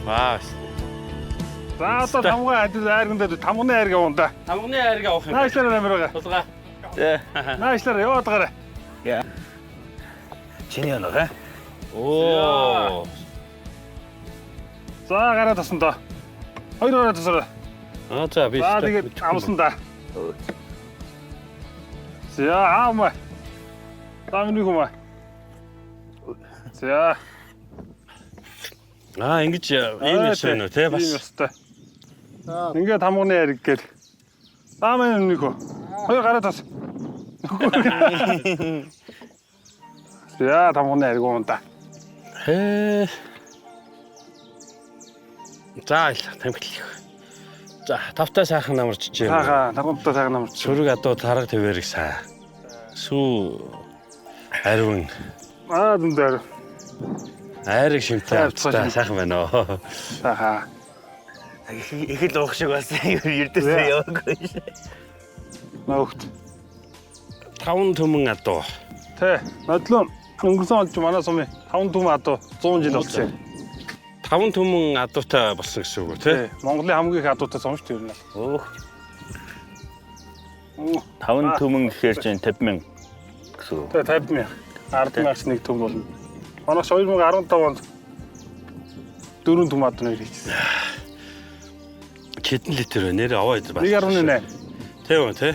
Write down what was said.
Вау. За одоо тамга айрганд тамганы айрг явна. Тамганы айрг явах юм. Наашлаар намирага. Тулгаа. Наашлаар яваад гараа. Яа. Чиний оноо. Оо. За гараа тасан доо. Хоёр гараа тасараа. За би. За тэгээд амсан да. За аама. Тамны хүмээ. За. Ингэж ийм юм уу те бас. Ингээд тамганы айрг гээд. Таамын өмнөх үү. Хоёр гараа тас. За тамганы айрг уун да. Хээ. За ил тамхилах. За тавтай сайхан намарч жишээ. Тага тамгтай сайхан намарч. Шүрэг адуу тарга твэрэг саа. Сүү ариун Дүндэр. айрыг шимтэй авцтай сайхан байна оо. Тага. Их л уух шиг болсон. Ердөөсөө яваагүй. Ногт. 5 төмөн адуу. Тэ. Надлон өнгөрсөн он ч манай сумын 5 түм адуу 100 жил болсон. 5 төмөн адуутай болсон гэсэн үг үү те? Монголын хамгийн их адуутай сум шүү дээ. Өөх. 5 төмөн гэхээр чинь 50,000 гэсэн үг. Тэ 50,000. 10,000 нэг төм болно. Манайш 2015 онд 4 түм адуу нэр хийчихсэн. Хэдэн литр вэ? Нэр аваад бас. 1.8. Тэ үү те?